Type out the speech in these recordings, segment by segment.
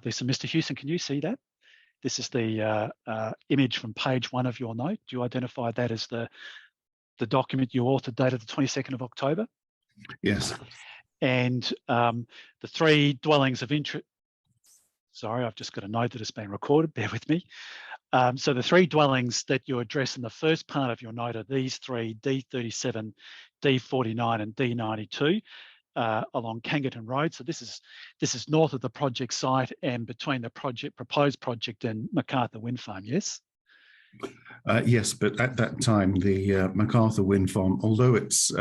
So Mr. Houston, can you see that? This is the image from page 1 of your note. Do you identify that as the document you authored dated the 22nd of October? Yes. And the 3 dwellings of interest, sorry, I've just got a note that has been recorded, bear with me. So the 3 dwellings that you address in the first part of your note are these 3, D37, D49 and D92 along Kangerton Road. So this is north of the project site and between the proposed project and MacArthur Wind Farm, yes? Yes, but at that time, the MacArthur Wind Farm, although it's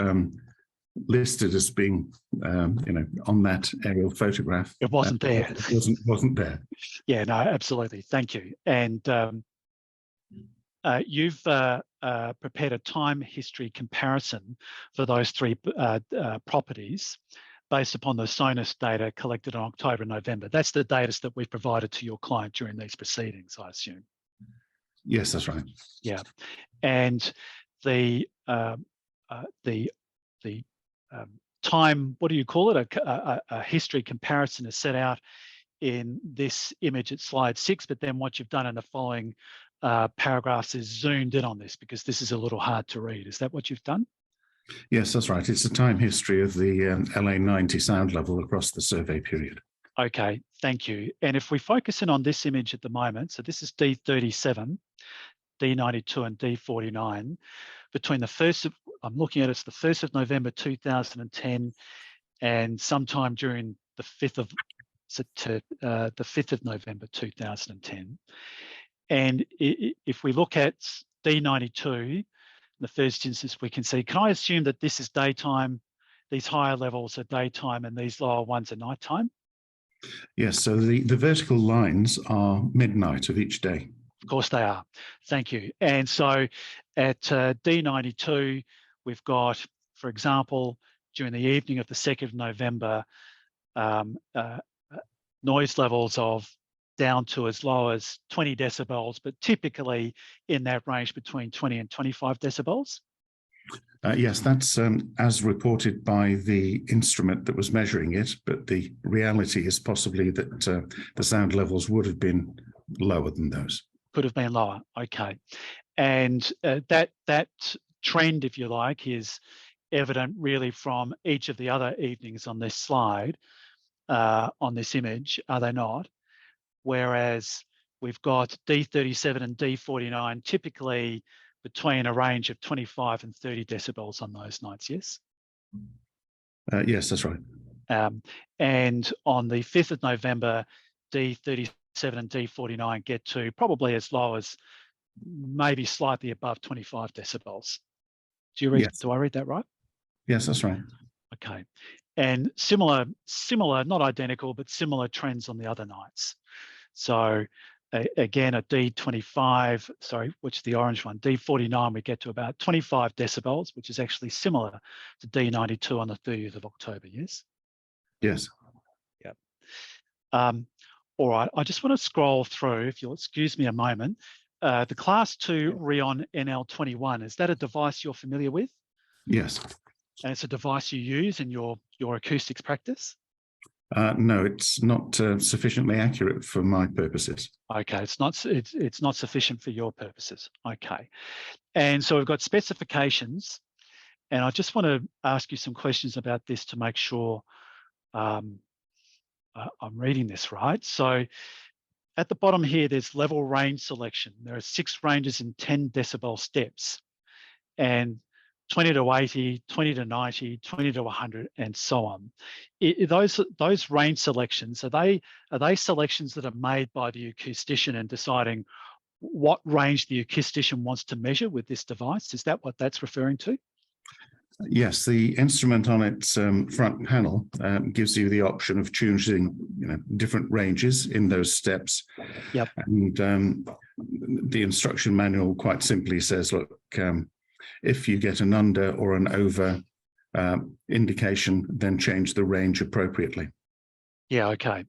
listed as being, on that aerial photograph, it wasn't there. It wasn't there. Yeah, no, absolutely. Thank you. And you've prepared a time history comparison for those 3 properties based upon the SONUS data collected in October and November. That's the data that we've provided to your client during these proceedings, I assume. Yes, that's right. Yeah, and the time, what do you call it? A history comparison is set out in this image at slide 6, but then what you've done in the following paragraphs is zoomed in on this because this is a little hard to read. Is that what you've done? Yes, that's right. It's a time history of the LA90 sound level across the survey period. Okay, thank you. And if we focus in on this image at the moment, so this is D37, D92 and D49, between the 1st of, I'm looking at it's the 1st of November 2010 and sometime during the 5th of November 2010. And if we look at D92, in the first instance, we can see, can I assume that this is daytime, these higher levels are daytime and these lower ones are nighttime? Yes, so the vertical lines are midnight of each day. Of course they are. Thank you. And so at D92, we've got, for example, during the evening of the 2nd of November, noise levels of down to as low as 20 decibels, but typically in that range between 20 and 25 decibels. Yes, that's as reported by the instrument that was measuring it, but the reality is possibly that the sound levels would have been lower than those. Could have been lower, okay. And that trend, if you like, is evident really from each of the other evenings on this slide, on this image, are they not? Whereas we've got D37 and D49 typically between a range of 25 and 30 decibels on those nights, yes? Yes, that's right. And on the 5th of November, D37 and D49 get to probably as low as maybe slightly above 25 decibels. Do I read that right? Yes, that's right. Okay. And similar, not identical, but similar trends on the other nights. So again, at D25, sorry, which is the orange one, D49, we get to about 25 decibels, which is actually similar to D92 on the 30th of October, yes? Yes. Yep. All right, I just want to scroll through, if you'll excuse me a moment. The Class 2 Rheon NL21, is that a device you're familiar with? Yes. And it's a device you use in your acoustics practice? No, it's not sufficiently accurate for my purposes. Okay, it's not sufficient for your purposes. Okay, and so we've got specifications, and I just want to ask you some questions about this to make sure I'm reading this right. So at the bottom here, there's level range selection. There are 6 ranges in 10 decibel steps, and 20 to 80, 20 to 90, 20 to 100, and so on. Those range selections, are they selections that are made by the acoustician in deciding what range the acoustician wants to measure with this device? Is that what that's referring to? Yes, the instrument on its front panel gives you the option of choosing, different ranges in those steps. Yep. And the instruction manual quite simply says, look, if you get an under or an over indication, then change the range appropriately. Yeah, okay.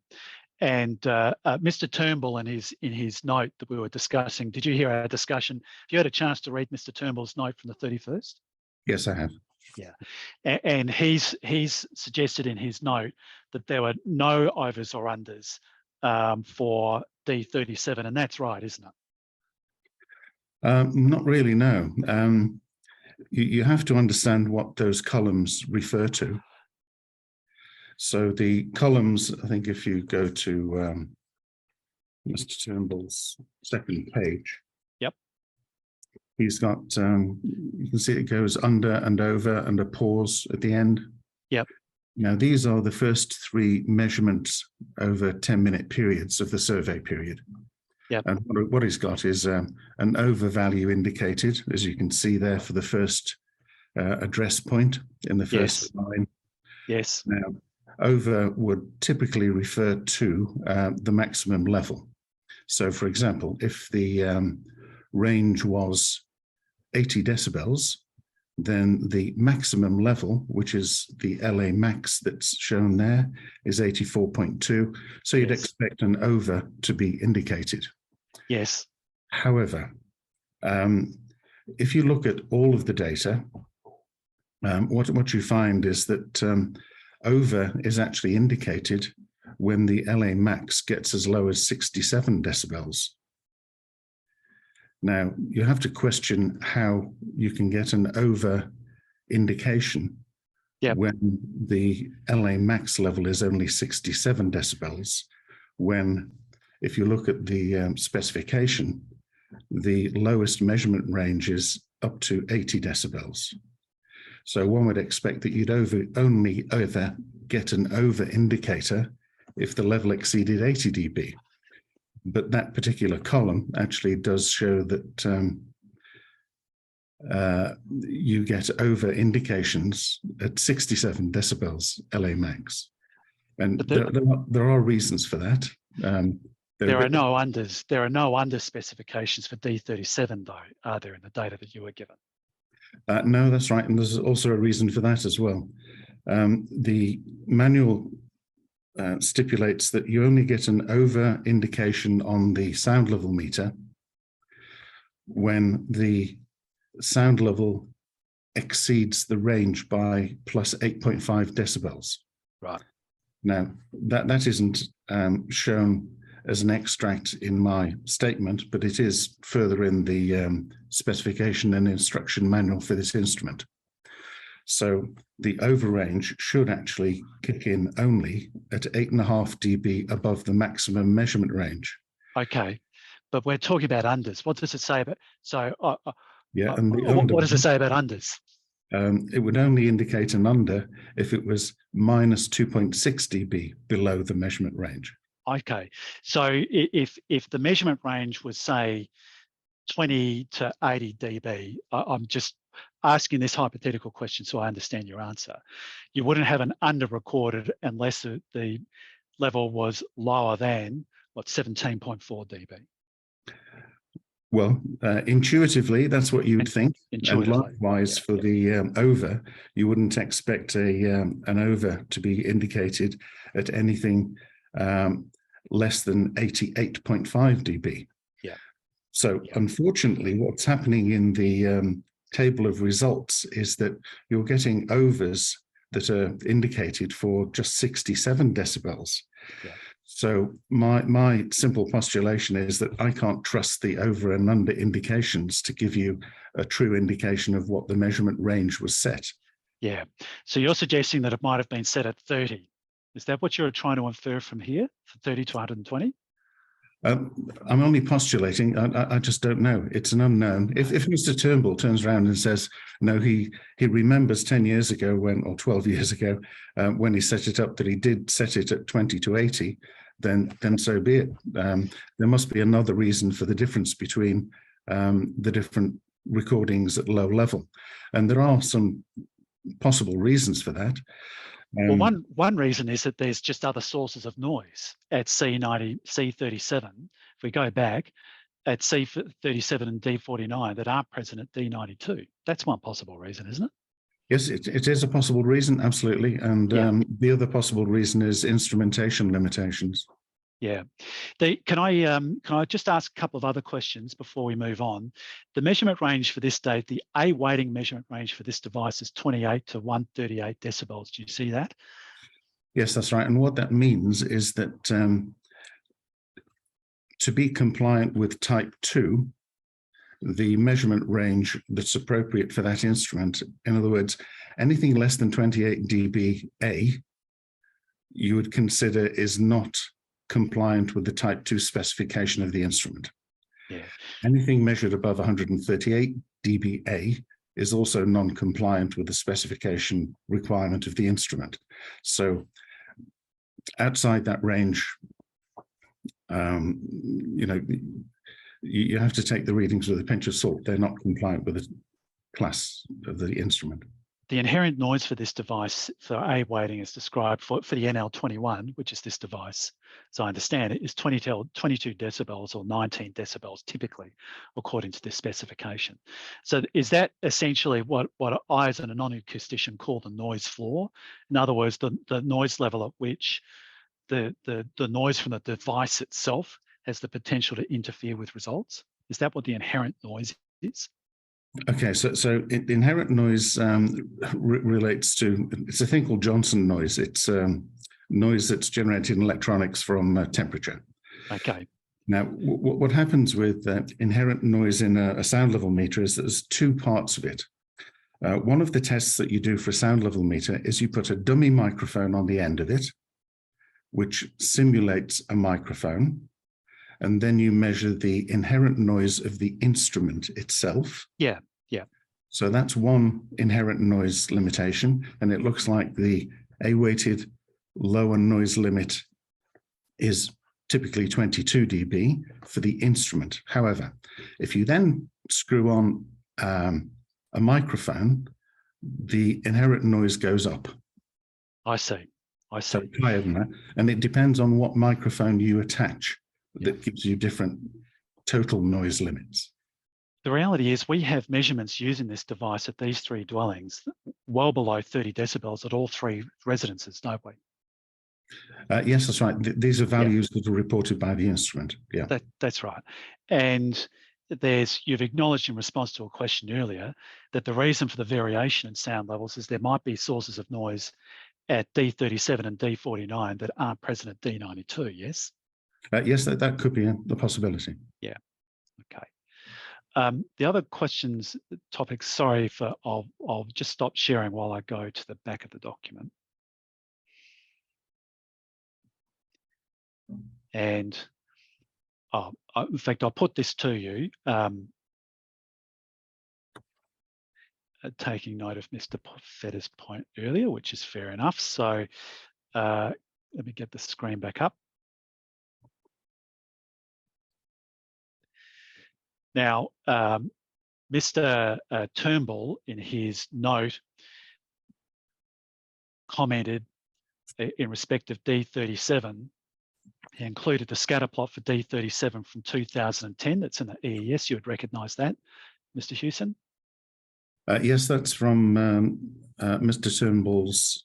And Mr. Turnbull in his note that we were discussing, did you hear our discussion? Have you had a chance to read Mr. Turnbull's note from the 31st? Yes, I have. Yeah, and he's suggested in his note that there were no overs or unders for D37, and that's right, isn't it? Not really, no. You have to understand what those columns refer to. So the columns, I think if you go to Mr. Turnbull's second page, yep, he's got, you can see it goes under and over and a pause at the end. Yep. Now, these are the first three measurements over 10-minute periods of the survey period. Yep. And what he's got is an over value indicated, as you can see there, for the first address point in the first line. Yes. Now, over would typically refer to the maximum level. So, for example, if the range was 80 decibels, then the maximum level, which is the LA max that's shown there, is 84.2. So you'd expect an over to be indicated. Yes. However, if you look at all of the data, what you find is that over is actually indicated when the LA max gets as low as 67 decibels. Now, you have to question how you can get an over indication when the LA max level is only 67 decibels, when, if you look at the specification, the lowest measurement range is up to 80 decibels. So one would expect that you'd only ever get an over indicator if the level exceeded 80 dB. But that particular column actually does show that you get over indications at 67 decibels LA max. And there are reasons for that. There are no unders. There are no under specifications for D37, though, are there, in the data that you were given? No, that's right. And there's also a reason for that as well. The manual stipulates that you only get an over indication on the sound level meter when the sound level exceeds the range by plus 8.5 decibels. Right. Now, that isn't shown as an extract in my statement, but it is further in the specification and instruction manual for this instrument. So the over range should actually kick in only at 8.5 dB above the maximum measurement range. Okay, but we're talking about unders. What does it say about? So, and the under, what does it say about unders? It would only indicate an under if it was minus 2.6 dB below the measurement range. Okay, so if the measurement range was, say, 20 to 80 dB, I'm just asking this hypothetical question so I understand your answer. You wouldn't have an under recorded unless the level was lower than, what, 17.4 dB? Well, intuitively, that's what you would think. And Intuitively. likewise, for the over, you wouldn't expect an over to be indicated at anything less than 88.5 dB. Yeah. So unfortunately, what's happening in the table of results is that you're getting overs that are indicated for just 67 decibels. Yeah. So my simple postulation is that I can't trust the over and under indications to give you a true indication of what the measurement range was set. Yeah. So you're suggesting that it might have been set at 30. Is that what you're trying to infer from here, from 30 to 120? I'm only postulating. I just don't know. It's an unknown. If Mr. Turnbull turns around and says, no, he remembers 10 years ago or 12 years ago, when he set it up, that he did set it at 20 to 80, then so be it. There must be another reason for the difference between the different recordings at low level. And there are some possible reasons for that. Well, one reason is that there's just other sources of noise at C37. If we go back at C37 and D49 that aren't present at D92, that's one possible reason, isn't it? Yes, it is a possible reason, absolutely. And the other possible reason is instrumentation limitations. Yeah. Can I just ask a couple of other questions before we move on? The measurement range for this date, the A weighting measurement range for this device is 28 to 138 decibels. Do you see that? Yes, that's right. And what that means is that to be compliant with type 2, the measurement range that's appropriate for that instrument, in other words, anything less than 28 dBA, you would consider is not compliant with the type 2 specification of the instrument. Yeah. Anything measured above 138 dBA is also non-compliant with the specification requirement of the instrument. So outside that range, you have to take the readings with a pinch of salt. They're not compliant with the class of the instrument. The inherent noise for this device for A weighting is described for the NL21, which is this device, as I understand it, is 22 decibels or 19 decibels typically, according to this specification. So is that essentially what I, as a non-acoustician, call the noise floor? In other words, the noise level at which the noise from the device itself has the potential to interfere with results? Is that what the inherent noise is? Okay, so inherent noise relates to, it's a thing called Johnson noise. It's noise that's generated in electronics from temperature. Okay. Now, what happens with inherent noise in a sound level meter is there's two parts of it. One of the tests that you do for a sound level meter is you put a dummy microphone on the end of it, which simulates a microphone. And then you measure the inherent noise of the instrument itself. Yeah, yeah. So that's one inherent noise limitation. And it looks like the A-weighted lower noise limit is typically 22 dB for the instrument. However, if you then screw on a microphone, the inherent noise goes up. I see. So higher than that. And it depends on what microphone you attach. That gives you different total noise limits. The reality is we have measurements using this device at these three dwellings well below 30 decibels at all three residences, don't we? Yes, that's right. These are values that are reported by the instrument. Yeah, that's right. And you've acknowledged in response to a question earlier that the reason for the variation in sound levels is there might be sources of noise at D37 and D49 that aren't present at D92, yes? Yes, that could be a possibility. Yeah, okay. The other questions, topics, sorry for, I'll just stop sharing while I go to the back of the document. And in fact, I'll put this to you, taking note of Mr. Fetter's point earlier, which is fair enough. So let me get the screen back up. Now, Mr. Turnbull, in his note, commented in respect of D37, he included the scatter plot for D37 from 2010. That's in the EES. You would recognise that, Mr. Hewson? Yes, that's from Mr. Turnbull's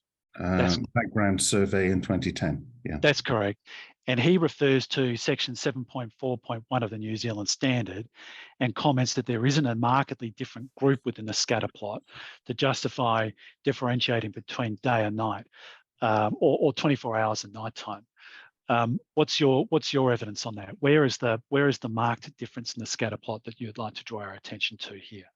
background survey in 2010. Yeah, that's correct. And he refers to section 7.4.1 of the New Zealand Standard and comments that there isn't a markedly different group within the scatter plot to justify differentiating between day and night, or 24 hours and nighttime. What's your evidence on that? Where is the marked difference in the scatter plot that you'd like to draw our attention to here?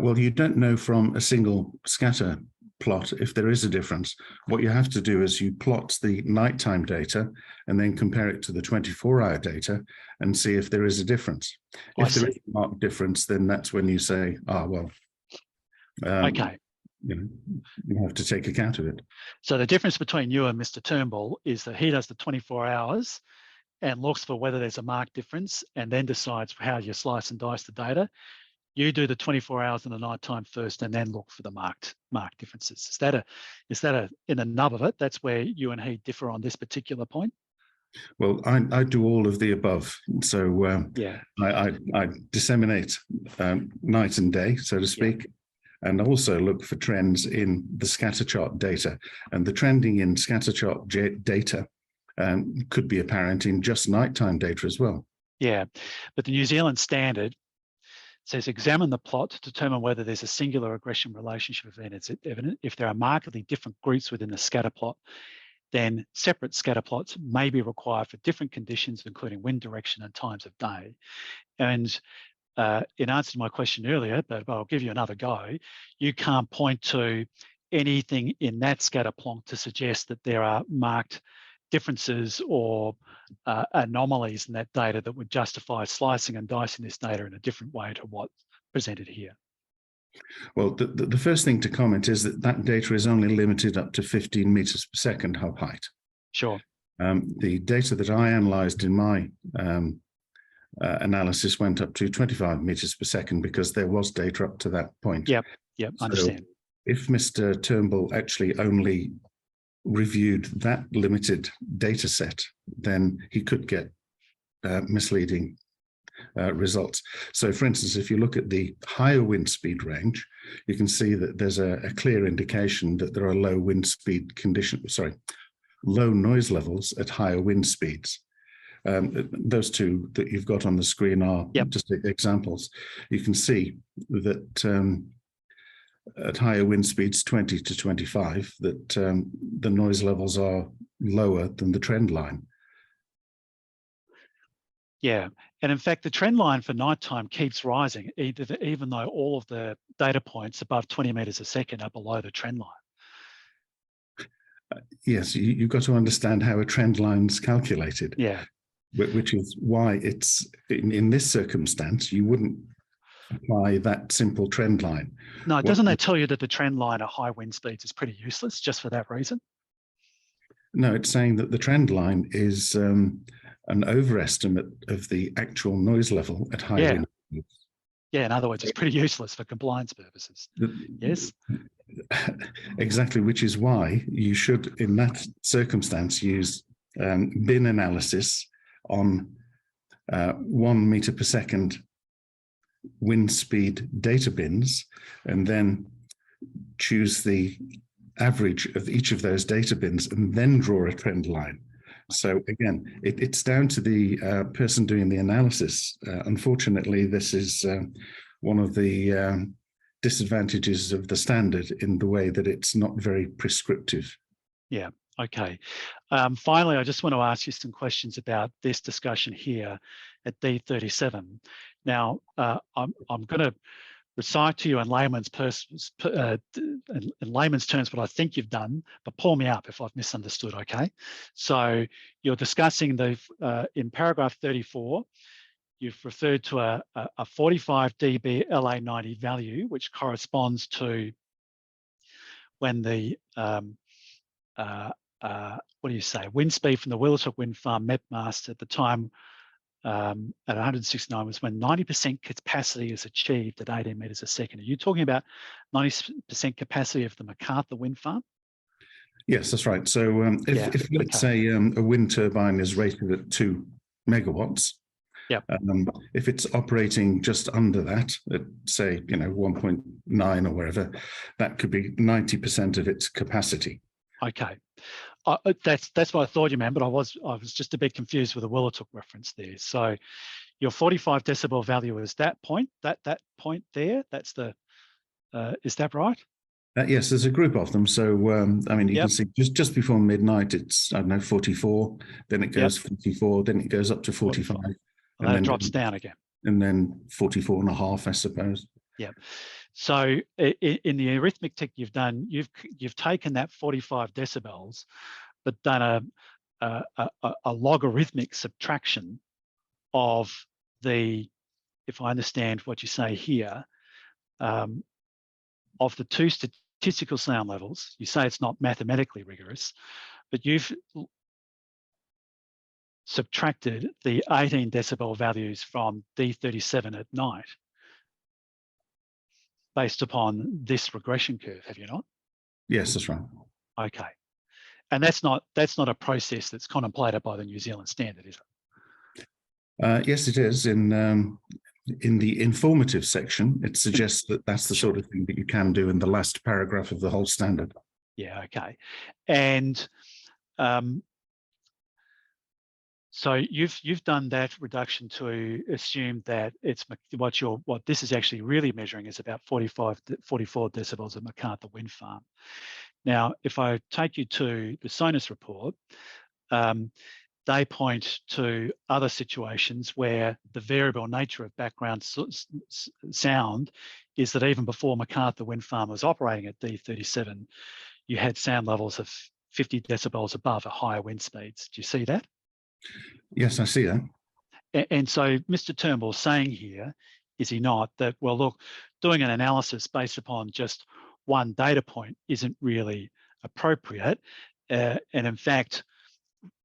Well, you don't know from a single scatter plot if there is a difference. What you have to do is you plot the nighttime data and then compare it to the 24-hour data and see if there is a difference. If there is a marked difference, then that's when you say, okay. You have to take account of it. So the difference between you and Mr. Turnbull is that he does the 24 hours and looks for whether there's a marked difference and then decides how you slice and dice the data. You do the 24 hours in the nighttime first and then look for the marked differences. Is that in the nub of it? That's where you and he differ on this particular point? Well, I do all of the above. So I disseminate night and day, so to speak, and also look for trends in the scatter chart data. And the trending in scatter chart data could be apparent in just nighttime data as well. Yeah, but the New Zealand Standard says examine the plot to determine whether there's a singular regression relationship event. It's evident if there are markedly different groups within the scatter plot then separate scatter plots may be required for different conditions, including wind direction and times of day. And in answer to my question earlier, but I'll give you another go, you can't point to anything in that scatter plot to suggest that there are marked differences or anomalies in that data that would justify slicing and dicing this data in a different way to what's presented here. Well, the first thing to comment is that data is only limited up to 15 meters per second hub height. Sure. The data that I analysed in my analysis went up to 25 meters per second because there was data up to that point. Yep, so understand. If Mr. Turnbull actually only reviewed that limited data set, then he could get misleading results. So for instance, if you look at the higher wind speed range, you can see that there's a clear indication that there are low wind speed conditions, low noise levels at higher wind speeds. Those two that you've got on the screen are just examples. You can see that at higher wind speeds, 20 to 25, that the noise levels are lower than the trend line. Yeah, and in fact, the trend line for nighttime keeps rising, even though all of the data points above 20 meters a second are below the trend line. Yes, you've got to understand how a trend line is calculated. Yeah. Which is why it's, in this circumstance, you wouldn't apply that simple trend line. No, doesn't that tell you that the trend line at high wind speeds is pretty useless just for that reason? No, it's saying that the trend line is an overestimate of the actual noise level at high wind speeds. Yeah, in other words, it's pretty useless for compliance purposes. Yes? Exactly, which is why you should, in that circumstance, use bin analysis on 1 meter per second wind speed data bins, and then choose the average of each of those data bins and then draw a trend line. So again, it's down to the person doing the analysis. Unfortunately, this is one of the disadvantages of the standard in the way that it's not very prescriptive. Yeah, okay. Finally, I just want to ask you some questions about this discussion here at D37. Now, I'm going to recite to you in layman's terms what I think you've done, but pull me up if I've misunderstood, okay? So you're discussing in paragraph 34, you've referred to a 45 dB LA90 value, which corresponds to when the, what do you say, wind speed from the Willatook wind farm met mast at the time at 169 was when 90% capacity is achieved at 18 meters a second. Are you talking about 90% capacity of the MacArthur wind farm? Yes, that's right. So if let's say a wind turbine is rated at 2 megawatts, if it's operating just under that, at say 1.9 or wherever, that could be 90% of its capacity. Okay. That's what I thought you meant, but I was just a bit confused with the Willatook reference there. So your 45 decibel value is that point, that point there. That's the is that right? Yes, there's a group of them. So I mean, you can see just before midnight, it's, I don't know, 44. Then it goes 44. Then it goes up to 45. And then it drops down again. And then 44 and a half, I suppose. Yeah. So in the arithmetic you've done, you've taken that 45 decibels, but done a logarithmic subtraction of the, if I understand what you say here, of the two statistical sound levels. You say it's not mathematically rigorous, but you've subtracted the 18 decibel values from D37 at night based upon this regression curve, have you not? Yes, that's right. Okay. And that's not a process that's contemplated by the New Zealand standard, is it? Yes, it is. In the informative section, it suggests that that's the sort of thing that you can do in the last paragraph of the whole standard. Yeah, okay. And so you've done that reduction to assume that it's what this is actually really measuring is about 44 decibels at MacArthur Wind Farm. Now, if I take you to the SONUS report, they point to other situations where the variable nature of background sound is that even before MacArthur Wind Farm was operating at D37, you had sound levels of 50 decibels above at higher wind speeds. Do you see that? Yes, I see that. And so Mr. Turnbull's saying here, is he not, that, well, look, doing an analysis based upon just one data point isn't really appropriate. And in fact,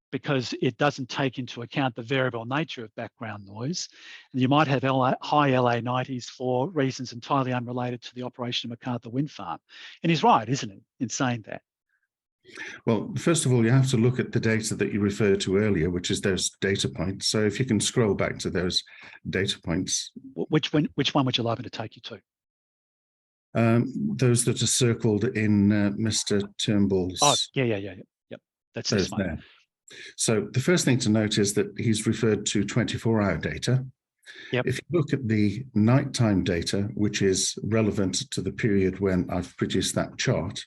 because it doesn't take into account the variable nature of background noise, and you might have high LA90s for reasons entirely unrelated to the operation of MacArthur Wind Farm. And he's right, isn't he, in saying that? Well, first of all, you have to look at the data that you referred to earlier, which is those data points. So if you can scroll back to those data points. Which one would you like me to take you to? Those that are circled in Mr. Turnbull's. Oh, yeah. Yep, that's this one. There. So the first thing to note is that he's referred to 24-hour data. Yep. If you look at the nighttime data, which is relevant to the period when I've produced that chart,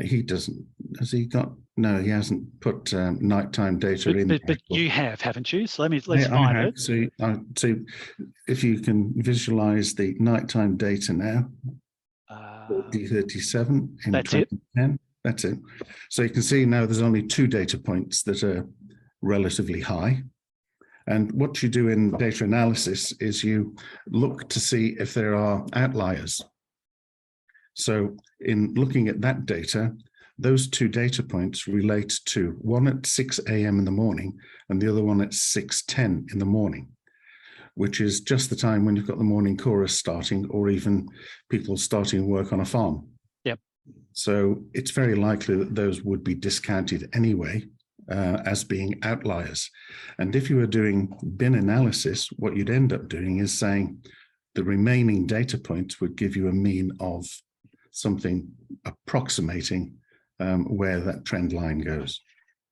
he doesn't, has he got, no, he hasn't put nighttime data in. But you have, haven't you? So let's find it. So if you can visualize the nighttime data now, D37 in 2010. That's it. So you can see now there's only 2 data points that are relatively high. And what you do in data analysis is you look to see if there are outliers. So in looking at that data, those 2 data points relate to one at 6 a.m. in the morning and the other one at 6:10 in the morning, which is just the time when you've got the morning chorus starting, or even people starting work on a farm. Yep. So it's very likely that those would be discounted anyway as being outliers. And if you were doing bin analysis, what you'd end up doing is saying the remaining data points would give you a mean of something approximating where that trend line goes.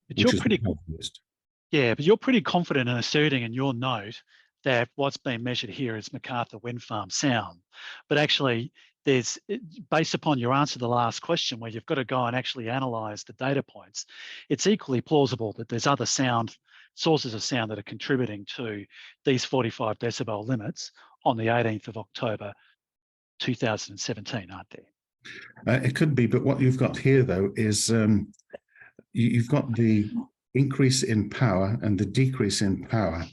But you're pretty confident in asserting in your note that what's being measured here is MacArthur Wind Farm sound. But actually, there's, based upon your answer to the last question, where you've got to go and actually analyse the data points, it's equally plausible that there's other sources of sound that are contributing to these 45 decibel limits on the 18th of October 2017, aren't there? It could be, but what you've got here, though, is you've got the increase in power and the decrease in power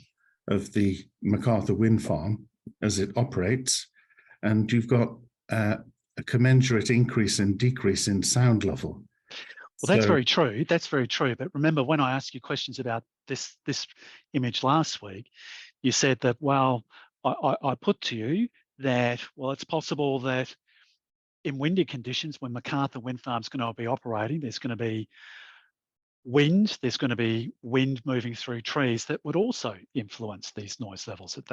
of the MacArthur Wind Farm as it operates, and you've got a commensurate increase and decrease in sound level. Well, that's very true. That's very true. But remember, when I asked you questions about this image last week, you said that, well, I put to you that, well, it's possible that in windy conditions, when MacArthur Wind Farm's going to be operating, there's going to be wind, there's going to be wind moving through trees that would also influence these noise levels at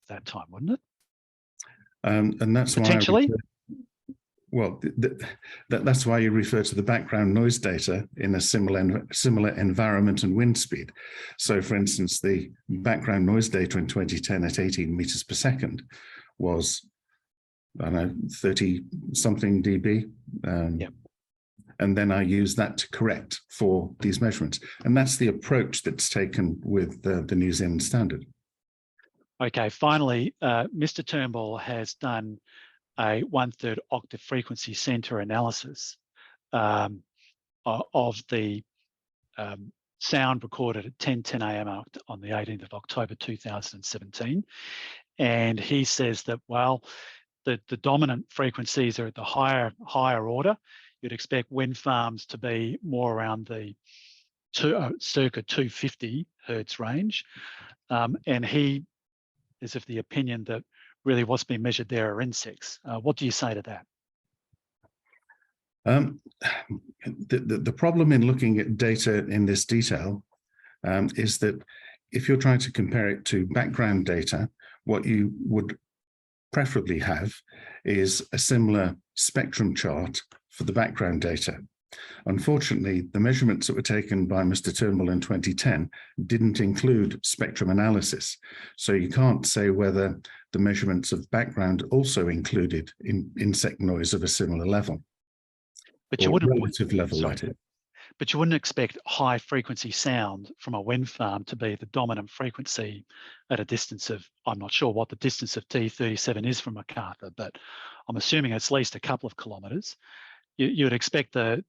that time, wouldn't it? And that's potentially. That's why you refer to the background noise data in a similar environment and wind speed. So, for instance, the background noise data in 2010 at 18 meters per second was, I don't know, 30 something dB. Yep. And then I use that to correct for these measurements. And that's the approach that's taken with the New Zealand standard. Okay, finally, Mr. Turnbull has done a 1/3 octave frequency center analysis of the sound recorded at 10:10 a.m. on the 18th of October 2017. And he says that, well, the dominant frequencies are at the higher order. You'd expect wind farms to be more around the circa 250 hertz range. And he is of the opinion that really what's being measured there are insects. What do you say to that? The problem in looking at data in this detail is that if you're trying to compare it to background data, what you would preferably have is a similar spectrum chart for the background data. Unfortunately, the measurements that were taken by Mr. Turnbull in 2010 didn't include spectrum analysis. So you can't say whether the measurements of background also included insect noise of a similar level. But you or wouldn't, relative level sorry, lighting. but you wouldn't expect high frequency sound from a wind farm to be the dominant frequency at a distance of, I'm not sure what the distance of T37 is from MacArthur, but I'm assuming it's at least a couple of kilometres. You would expect the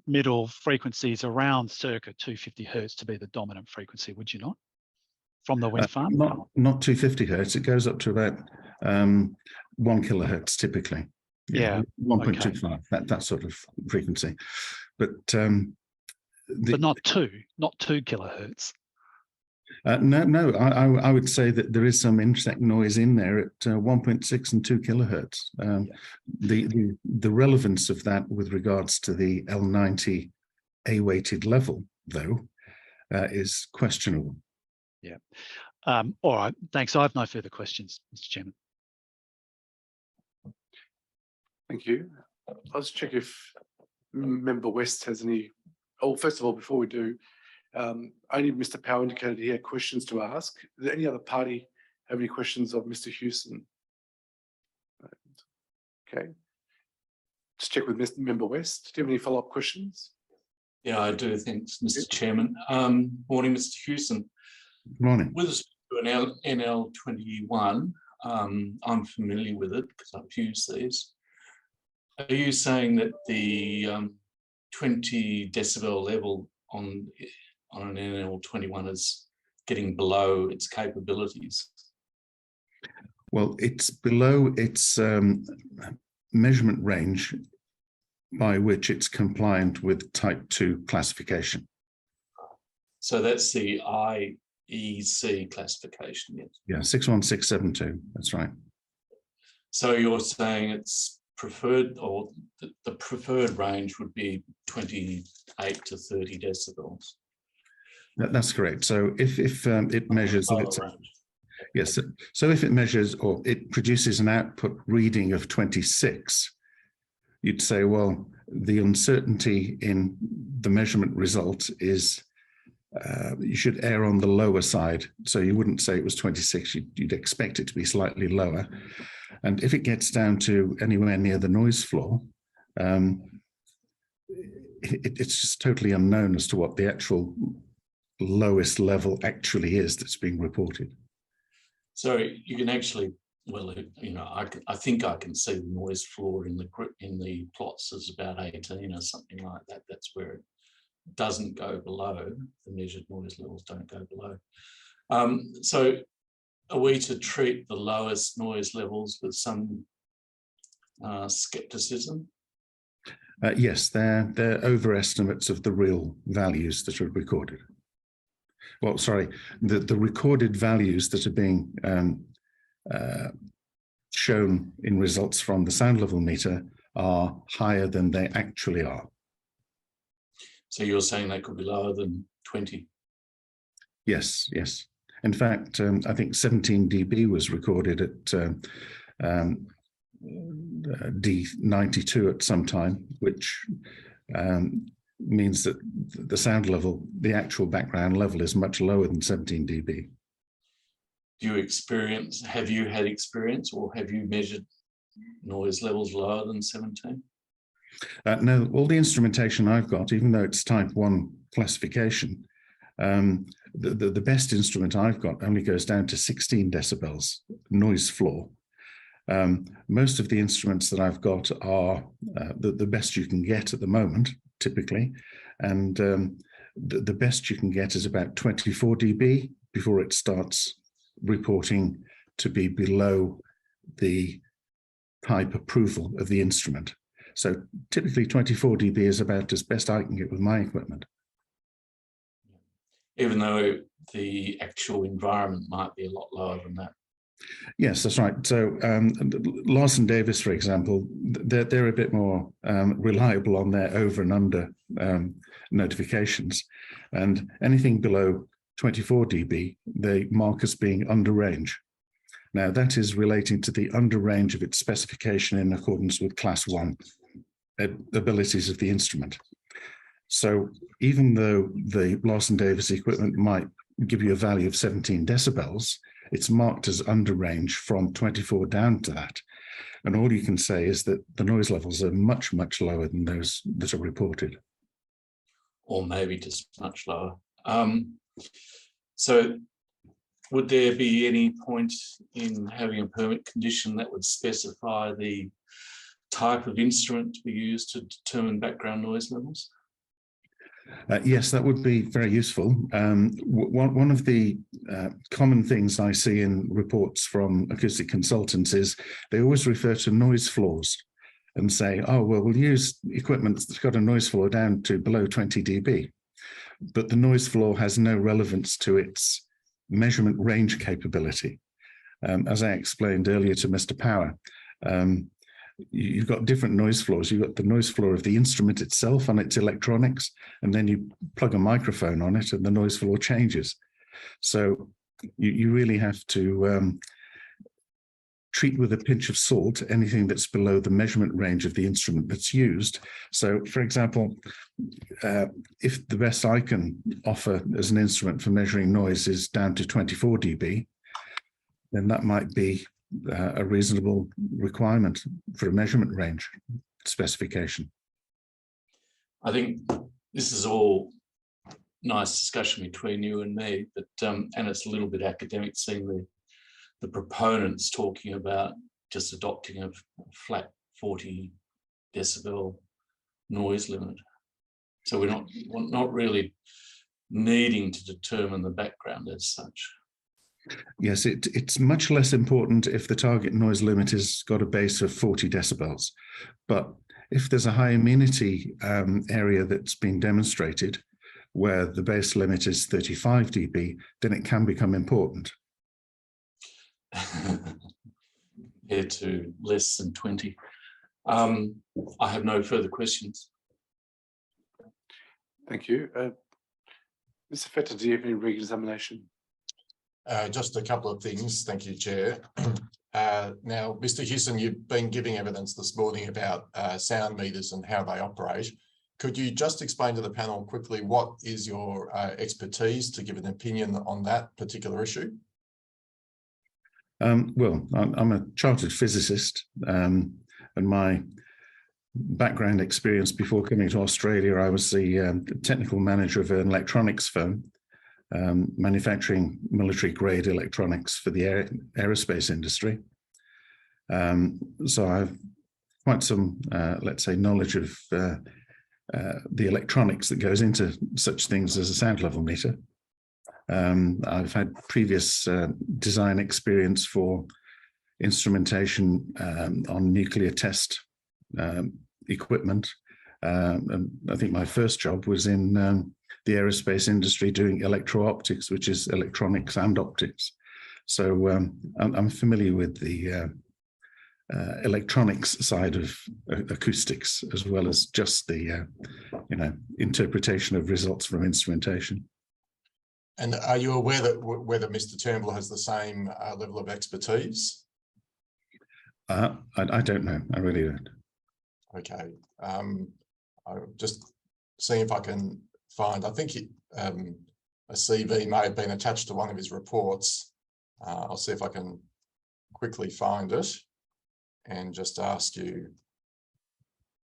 middle frequencies around circa 250 hertz to be the dominant frequency, would you not? From the wind farm? Not 250 hertz. It goes up to about 1 kilohertz typically. Yeah. 1.25. Okay. That sort of frequency, but not 2 kilohertz. No. I would say that there is some intersect noise in there at 1.6 and 2 kilohertz. The relevance of that with regards to the L90 A-weighted level, though, is questionable. Yeah. All right. Thanks. I have no further questions, Mr. Chairman. Thank you. I'll just check if Member West has any. Oh, first of all, before we do, only Mr. Powell indicated he had questions to ask. Does any other party have any questions of Mr. Houston? Okay. Just check with Member West. Do you have any follow-up questions? Yeah, I do. Thanks, Mr. Chairman. Morning, Mr. Houston. Good morning. With respect to an NL21, I'm familiar with it because I've used these. Are you saying that the 20 decibel level on an NL21 is getting below its capabilities? Well, it's below its measurement range by which it's compliant with type 2 classification. So that's the IEC classification, yes? Yeah, 61672, that's right. So you're saying it's preferred, or the preferred range would be 28 to 30 decibels? That's correct. So if it measures, yes, so if it measures or it produces an output reading of 26, you'd say, well, the uncertainty in the measurement result is you should err on the lower side. So you wouldn't say it was 26, you'd expect it to be slightly lower. And if it gets down to anywhere near the noise floor, it's just totally unknown as to what the actual lowest level actually is that's being reported. So you can actually, well, you know, I think I can see the noise floor in the plots is about 18 or something like that. That's where it doesn't go below. The measured noise levels don't go below. So are we to treat the lowest noise levels with some skepticism? Yes, they're overestimates of the real values that are recorded. Well, sorry, the recorded values that are being shown in results from the sound level meter are higher than they actually are. So you're saying they could be lower than 20? Yes, yes. In fact, I think 17 dB was recorded at D92 at some time, which means that the sound level, the actual background level, is much lower than 17 dB. Have you had experience, or have you measured noise levels lower than 17? No, all the instrumentation I've got, even though it's type 1 classification, the best instrument I've got only goes down to 16 decibels noise floor. Most of the instruments that I've got are the best you can get at the moment, typically, and the best you can get is about 24 dB before it starts reporting to be below the type approval of the instrument. So typically 24 dB is about as best I can get with my equipment. Even though the actual environment might be a lot lower than that. Yes, that's right. So Larson Davis, for example, they're a bit more reliable on their over and under notifications, and anything below 24 dB, they mark as being under range. Now that is relating to the under range of its specification in accordance with Class 1 abilities of the instrument. So even though the Larson Davis equipment might give you a value of 17 decibels, it's marked as under range from 24 down to that. And all you can say is that the noise levels are much, much lower than those that are reported. Or maybe just much lower. So would there be any point in having a permit condition that would specify the type of instrument to be used to determine background noise levels? Yes, that would be very useful. One of the common things I see in reports from acoustic consultants is they always refer to noise floors and say, oh, well, we'll use equipment that's got a noise floor down to below 20 dB. But the noise floor has no relevance to its measurement range capability. As I explained earlier to Mr. Power, you've got different noise floors. You've got the noise floor of the instrument itself and its electronics, and then you plug a microphone on it and the noise floor changes. So you really have to treat with a pinch of salt anything that's below the measurement range of the instrument that's used. So, for example, if the best I can offer as an instrument for measuring noise is down to 24 dB, then that might be a reasonable requirement for a measurement range specification. I think this is all nice discussion between you and me, but and it's a little bit academic seeing the proponents talking about just adopting a flat 40 decibel noise limit. So we're not really needing to determine the background as such. Yes, it's much less important if the target noise limit has got a base of 40 decibels. But if there's a high amenity area that's been demonstrated where the base limit is 35 dB, then it can become important. Here to less than 20. I have no further questions. Thank you. Mr. Fetter, do you have any re-examination? Just a couple of things. Thank you, Chair. Now, Mr. Hewson, you've been giving evidence this morning about sound meters and how they operate. Could you just explain to the panel quickly what is your expertise to give an opinion on that particular issue? Well, I'm a chartered physicist, and my background experience before coming to Australia, I was the technical manager of an electronics firm, manufacturing military-grade electronics for the aerospace industry. So I have quite some, let's say, knowledge of the electronics that goes into such things as a sound level meter. I've had previous design experience for instrumentation on nuclear test equipment. And I think my first job was in the aerospace industry doing electro-optics, which is electronics and optics. So I'm familiar with the electronics side of acoustics, as well as just the interpretation of results from instrumentation. And are you aware that whether Mr. Turnbull has the same level of expertise? I don't know. I really don't. Okay. I'm just seeing if I can find, I think a CV may have been attached to one of his reports. I'll see if I can quickly find it and just ask you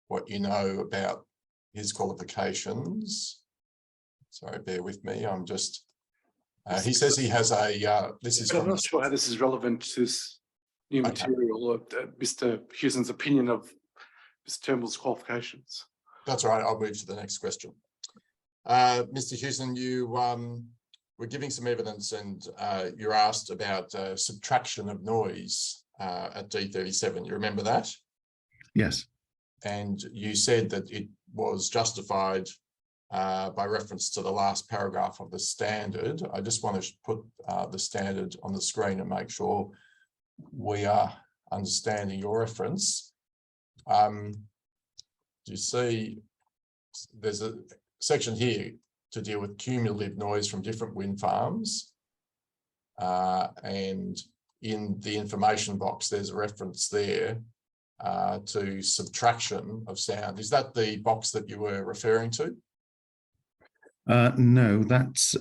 what you know about his qualifications. Sorry, bear with me. I'm just, he says he has a, this is. I'm not sure how this is relevant to this new material or Mr. Hewson's opinion of Mr. Turnbull's qualifications. That's all right. I'll move to the next question. Mr. Hewson, you were giving some evidence and you're asked about subtraction of noise at D37. You remember that? Yes. And you said that it was justified by reference to the last paragraph of the standard. I just want to put the standard on the screen and make sure we are understanding your reference. You see there's a section here to deal with cumulative noise from different wind farms. And in the information box, there's a reference there to subtraction of sound. Is that the box that you were referring to? No, that's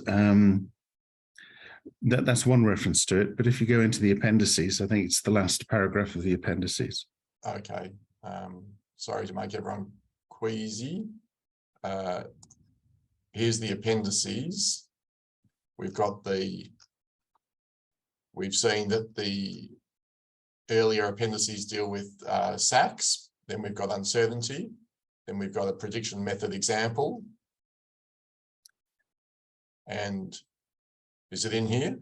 one reference to it. But if you go into the appendices, I think it's the last paragraph of the appendices. Okay. Sorry to make everyone queasy. Here's the appendices. We've seen that the earlier appendices deal with SACs, then we've got uncertainty, then we've got a prediction method example. And is it in here?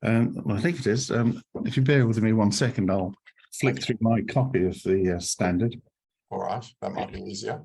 Well, I think it is. If you bear with me 1 second, I'll flick through my copy of the standard. All right, that might be easier.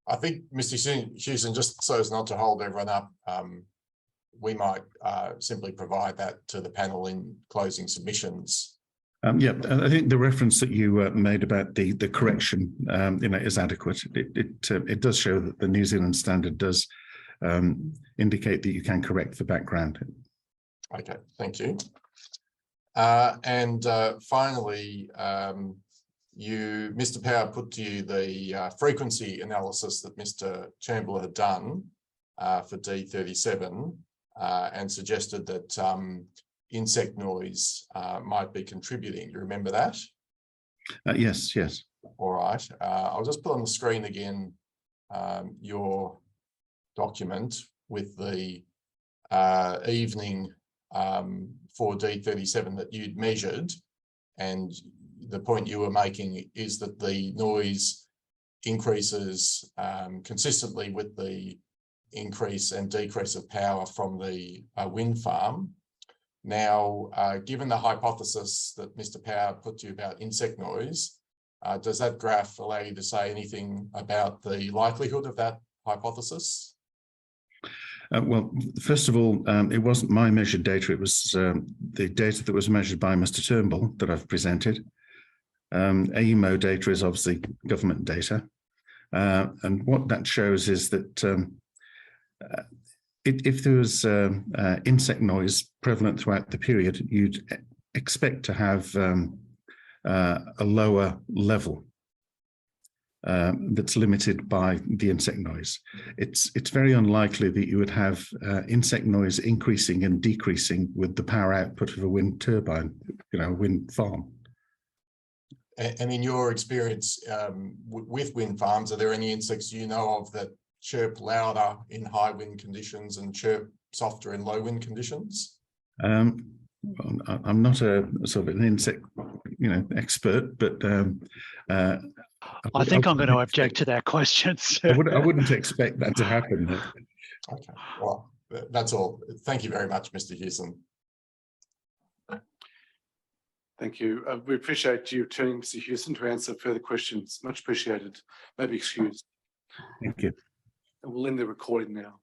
I think, Mr. Hewson, just so as not to hold everyone up, we might simply provide that to the panel in closing submissions. Yeah, I think the reference that you made about the correction, is adequate. It does show that the New Zealand standard does indicate that you can correct the background. Okay, thank you. And finally, Mr. Power put to you the frequency analysis that Mr. Chamberlain had done for D37 and suggested that insect noise might be contributing. Do you remember that? Yes, yes. All right. I'll just put on the screen again your document with the evening for D37 that you'd measured, and the point you were making is that the noise increases consistently with the increase and decrease of power from the wind farm. Now, given the hypothesis that Mr. Power put to you about insect noise, does that graph allow you to say anything about the likelihood of that hypothesis? Well, first of all, it wasn't my measured data. It was the data that was measured by Mr. Turnbull that I've presented. AEMO data is obviously government data. And what that shows is that if there was insect noise prevalent throughout the period, you'd expect to have a lower level that's limited by the insect noise. It's very unlikely that you would have insect noise increasing and decreasing with the power output of a wind turbine, a wind farm. And in your experience with wind farms, are there any insects you know of that chirp louder in high wind conditions and chirp softer in low wind conditions? I'm not a sort of an insect, expert, but I think I'm going to object to that question. I wouldn't expect that to happen. Okay, well, that's all. Thank you very much, Mr. Hewson. Thank you. We appreciate you turning Mr. Hewson to answer further questions. Much appreciated. Maybe excused. Thank you. And we'll end the recording now.